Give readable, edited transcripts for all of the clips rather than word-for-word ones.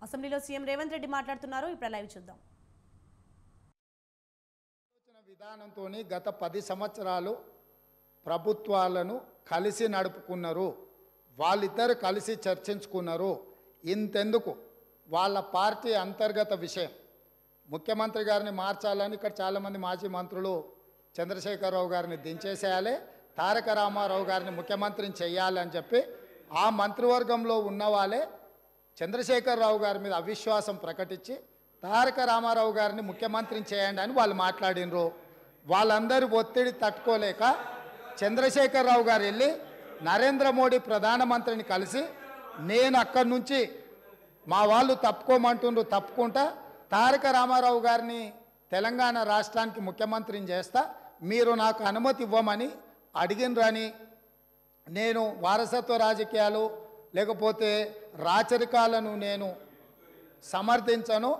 అసెంబ్లీలో సీఎం రేవంత్ రెడ్డి మాట్లాడుతున్నారు. ఇప్పుడు లైవ్ చూద్దాం. విధానంతోని గత 10 సంవత్సరాలు ప్రభుత్వాలను కలిసి నడుపుకున్నారు. వాళ్ళిద్దరు కలిసి చర్చించుకున్నారు. ఇంతెందుకు వాళ్ళ పార్టీ అంతర్గత విషయం ముఖ్యమంత్రి గారిని మార్చాలని ఇక్కడ చాలామంది మాజీ మంత్రులు చంద్రశేఖరరావు గారిని దించేసేయాలి, తారక రామారావు గారిని ముఖ్యమంత్రిని చేయాలని చెప్పి ఆ మంత్రివర్గంలో ఉన్న వాళ్ళే చంద్రశేఖరరావు గారి మీద అవిశ్వాసం ప్రకటించి తారక రామారావు గారిని ముఖ్యమంత్రిని చేయండి అని వాళ్ళు మాట్లాడినరు. వాళ్ళందరూ ఒత్తిడి తట్టుకోలేక చంద్రశేఖరరావు గారు వెళ్ళి నరేంద్ర మోడీ ప్రధానమంత్రిని కలిసి నేను అక్కడి నుంచి మా వాళ్ళు తప్పుకోమంటుండ్రు, తప్పుకుంటా తారక రామారావు గారిని తెలంగాణ రాష్ట్రానికి ముఖ్యమంత్రిని చేస్తా, మీరు నాకు అనుమతి ఇవ్వమని అడిగినరని, నేను వారసత్వ రాజకీయాలు లేకపోతే రాచరికాలను నేను సమర్థించను,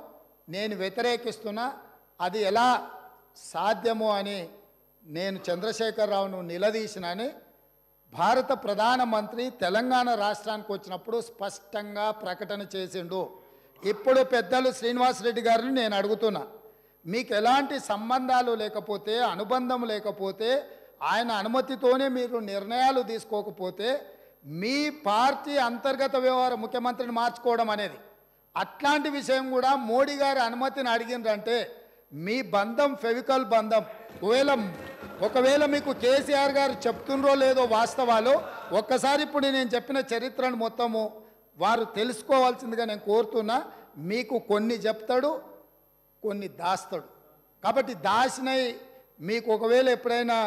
నేను వ్యతిరేకిస్తున్నా, అది ఎలా సాధ్యమో అని నేను చంద్రశేఖరరావును నిలదీసినని భారత ప్రధానమంత్రి తెలంగాణ రాష్ట్రానికి వచ్చినప్పుడు స్పష్టంగా ప్రకటన చేసిండు. ఇప్పుడు పెద్దలు శ్రీనివాసరెడ్డి గారిని నేను అడుగుతున్నా, మీకు ఎలాంటి సంబంధాలు లేకపోతే అనుబంధం లేకపోతే ఆయన అనుమతితోనే మీరు నిర్ణయాలు తీసుకోకపోతే మీ పార్టీ అంతర్గత వ్యవహారం ముఖ్యమంత్రిని మార్చుకోవడం అనేది అట్లాంటి విషయం కూడా మోడీ గారి అనుమతిని అడిగిందంటే మీ బంధం ఫెవికల్ బంధం. ఒకవేళ మీకు కేసీఆర్ గారు చెప్తుండ్రో లేదో వాస్తవాలు ఒక్కసారి ఇప్పుడు నేను చెప్పిన చరిత్రను మొత్తము వారు తెలుసుకోవాల్సిందిగా నేను కోరుతున్నా. మీకు కొన్ని చెప్తాడు, కొన్ని దాస్తాడు. కాబట్టి దాసినై మీకు ఒకవేళ ఎప్పుడైనా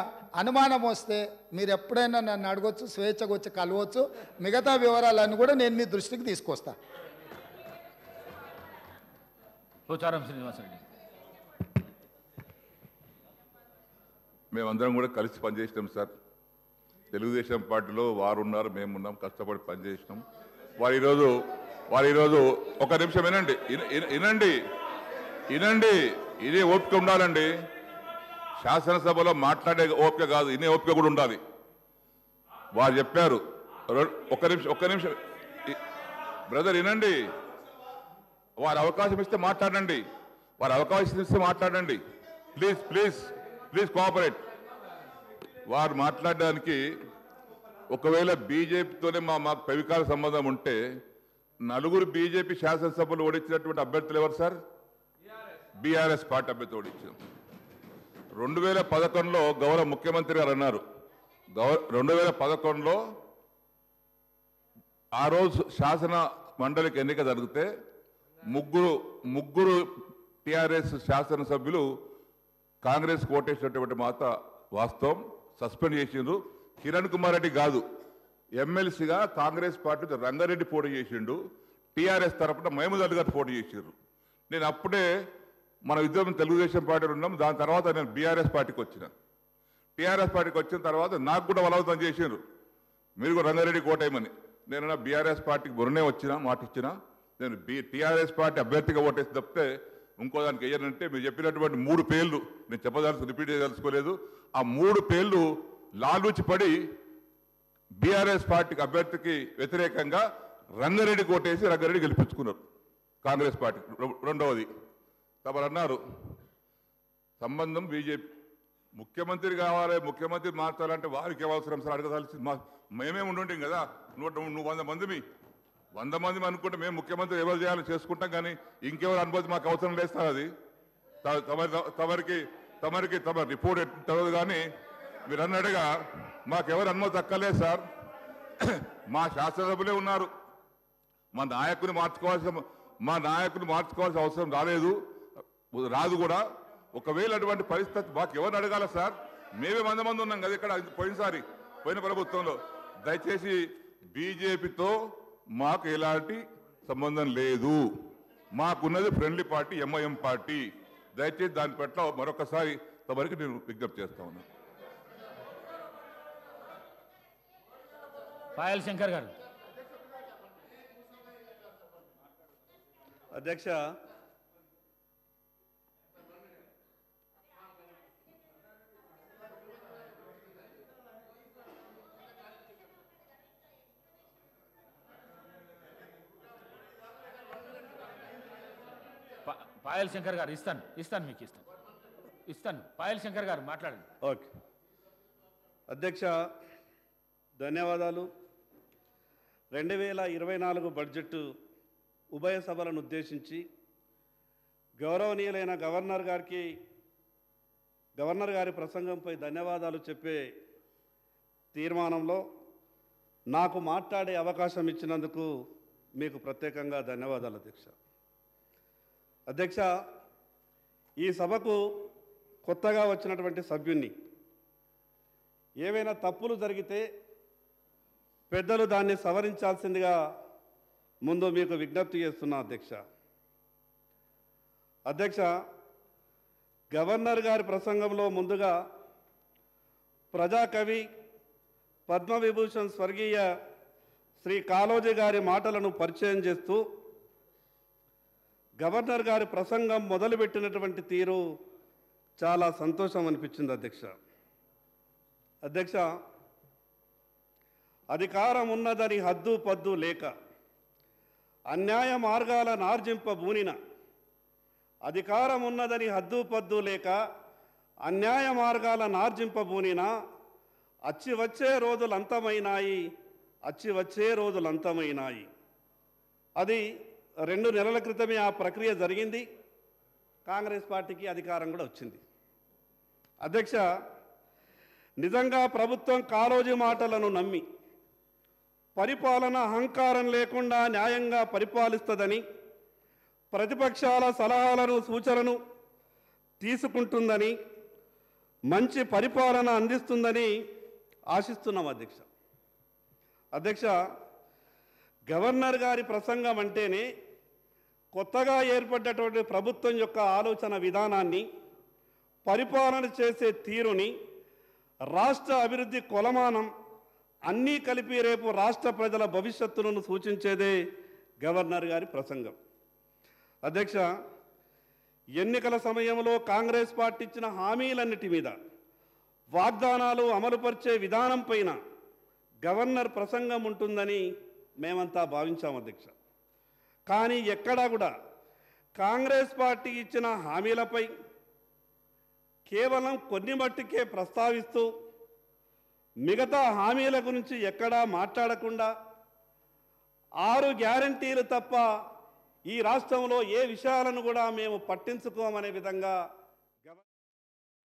అనుమానం వస్తే మీరు ఎప్పుడైనా నన్ను అడగొచ్చు, స్వేచ్ఛగా వచ్చి కలవచ్చు. మిగతా వివరాలన్నీ కూడా నేను మీ దృష్టికి తీసుకొస్తాను. పోచారం శ్రీనివాసరెడ్డి. మేమందరం కూడా కలిసి పనిచేసినాం సార్. తెలుగుదేశం పార్టీలో వారు ఉన్నారు, మేము ఉన్నాం, కష్టపడి పనిచేసినాం. వారు ఈరోజు ఒక నిమిషం వినండి, ఇదే ఓపిక ఉండాలండి. శాసనసభలో మాట్లాడే ఓపిక కాదు, ఇనే ఓపిక కూడా ఉండాలి. వారు చెప్పారు. ఒక్క నిమిషం బ్రదర్ వినండి. వారు అవకాశం ఇస్తే మాట్లాడండి. Please cooperate. వారు మాట్లాడడానికి ఒకవేళ బీజేపీతోనే మాకు పెవికాల సంబంధం ఉంటే నలుగురు బీజేపీ శాసనసభలు ఓడించినటువంటి అభ్యర్థులు ఎవరు సార్? బీఆర్ఎస్ పార్టీ అభ్యర్థి ఓడించాం. 2011లో గౌరవ ముఖ్యమంత్రి గారు అన్నారు, 2011లో ఆ రోజు శాసన మండలికి ఎన్నిక జరిగితే ముగ్గురు టీఆర్ఎస్ శాసనసభ్యులు కాంగ్రెస్ ఓటేసినటువంటి మాట వాస్తవం. సస్పెండ్ చేసిండ్రు. కిరణ్ కుమార్ రెడ్డి కాదు, ఎమ్మెల్సీగా కాంగ్రెస్ పార్టీ రంగారెడ్డి పోటీ చేసిండు, టీఆర్ఎస్ తరఫున మహమూద్ అలీ గారు పోటీ చేసిండ్రు. నేను అప్పుడే మన ఇద్దరం తెలుగుదేశం పార్టీలో ఉన్నాం. దాని తర్వాత నేను బీఆర్ఎస్ పార్టీకి వచ్చిన. టీఆర్ఎస్ పార్టీకి వచ్చిన తర్వాత నాకు కూడా బలవంతం చేసిండ్రు, మీరు కూడా రంగారెడ్డికి ఓటేయమని. నేను బీఆర్ఎస్ పార్టీకి మొన్నే మాట ఇచ్చిన. నేను టీఆర్ఎస్ పార్టీ అభ్యర్థిగా ఓటేసి తప్పితే ఇంకో దానికి వేయనంటే మీరు చెప్పినటువంటి 3 పేర్లు నేను రిపీట్ చేయదలుచుకోలేదు. ఆ 3 పేర్లు లాలూచి పడి బీఆర్ఎస్ పార్టీకి అభ్యర్థికి వ్యతిరేకంగా రంగారెడ్డికి ఓటేసి రంగారెడ్డి గెలిపించుకున్నారు కాంగ్రెస్ పార్టీ. రెండవది తమరు అన్నారు సంబంధం బీజేపీ, ముఖ్యమంత్రి కావాలి, ముఖ్యమంత్రి మార్చాలంటే వారికి అవసరం సార్ అడగదాల్సి మేమే ఉండుంటాం కదా. నువ్వు 100 మంది అనుకుంటే మేము ముఖ్యమంత్రి ఎవరు చేయాలని చేసుకుంటాం, కానీ ఇంకెవరు అనుమతి మాకు అవసరం లేదు సార్. అది తమరికి రిపోర్ట్ తెలియదు, కానీ మీరు అన్నట్టుగా మాకెవరు అనుమతి అక్కర్లేదు సార్. మా శాసనసభ్యులే ఉన్నారు, మా నాయకుని మార్చుకోవాల్సిన అవసరం రాదు కూడా. ఒకవేళ అటువంటి పరిస్థితి మాకు ఎవరిని అడగాల సార్? మేమే 100 మంది ఉన్నాం కదా ఇక్కడ పోయిన ప్రభుత్వంలో. దయచేసి బీజేపీతో మాకు ఎలాంటి సంబంధం లేదు. మాకున్నది ఫ్రెండ్లీ పార్టీ ఎంఐఎం పార్టీ. దయచేసి దాని పట్ల మరొకసారి తమరికి నేను విజ్ఞప్తి చేస్తా ఉన్నాను. పాయల్ శంకర్ గారు. అధ్యక్ష, పాయల్ శంకర్ గారు ఇస్తాను మీకు ఇస్తాను పాయల్ శంకర్ గారు మాట్లాడండి. ఓకే అధ్యక్ష, ధన్యవాదాలు. 2024 బడ్జెట్ ఉభయ సభలను ఉద్దేశించి గౌరవనీయులైన గవర్నర్ గారి ప్రసంగంపై ధన్యవాదాలు చెప్పే తీర్మానంలో నాకు మాట్లాడే అవకాశం ఇచ్చినందుకు మీకు ప్రత్యేకంగా ధన్యవాదాలు అధ్యక్ష. అధ్యక్ష, ఈ సభకు కొత్తగా వచ్చినటువంటి సభ్యుణ్ణి. ఏవైనా తప్పులు జరిగితే పెద్దలు దాన్ని సవరించాల్సిందిగా ముందు మీకు విజ్ఞప్తి చేస్తున్నా అధ్యక్ష. అధ్యక్ష, గవర్నర్ గారి ప్రసంగంలో ముందుగా ప్రజాకవి పద్మవిభూషణ్ స్వర్గీయ శ్రీ కాళోజీ గారి మాటలను పరిచయం చేస్తూ గవర్నర్ గారి ప్రసంగం మొదలుపెట్టినటువంటి తీరు చాలా సంతోషం అనిపించింది అధ్యక్ష. అధ్యక్ష, అధికారం ఉన్నదని హద్దు పద్దు లేక అన్యాయ మార్గాల నార్జింపబూనిన, అధికారం ఉన్నదని హద్దు పద్దు లేక అన్యాయ మార్గాల నార్జింపబూనిన, అచ్చి వచ్చే రోజులంతమైనాయి. అది 2 నెలల క్రితమే ఆ ప్రక్రియ జరిగింది. కాంగ్రెస్ పార్టీకి అధికారం కూడా వచ్చింది. అధ్యక్ష, నిజంగా ప్రభుత్వం కాళోజీ మాటలను నమ్మి పరిపాలన అహంకారం లేకుండా న్యాయంగా పరిపాలిస్తుందని, ప్రతిపక్షాల సలహాలను సూచనలను తీసుకుంటుందని, మంచి పరిపాలన అందిస్తుందని ఆశిస్తున్నాం అధ్యక్ష. అధ్యక్ష, గవర్నర్ గారి ప్రసంగం అంటేనే కొత్తగా ఏర్పడ్డటువంటి ప్రభుత్వం యొక్క ఆలోచన విధానాన్ని, పరిపాలన చేసే తీరుని, రాష్ట్ర అభివృద్ధి కొలమానం అన్నీ కలిపి రేపు రాష్ట్ర ప్రజల భవిష్యత్తును సూచించేదే గవర్నర్ గారి ప్రసంగం. అధ్యక్ష, ఎన్నికల సమయంలో కాంగ్రెస్ పార్టీ ఇచ్చిన హామీలన్నిటి మీద, వాగ్దానాలు అమలుపరిచే విధానం పైన గవర్నర్ ప్రసంగం ఉంటుందని మేమంతా భావించాం అధ్యక్ష. కానీ ఎక్కడా కూడా కాంగ్రెస్ పార్టీ ఇచ్చిన హామీలపై కేవలం కొన్ని మట్టుకే ప్రస్తావిస్తూ మిగతా హామీల గురించి ఎక్కడా మాట్లాడకుండా 6 గ్యారంటీలు తప్ప ఈ రాష్ట్రంలో ఏ విషయాలను కూడా మేము పట్టించుకోమనే విధంగా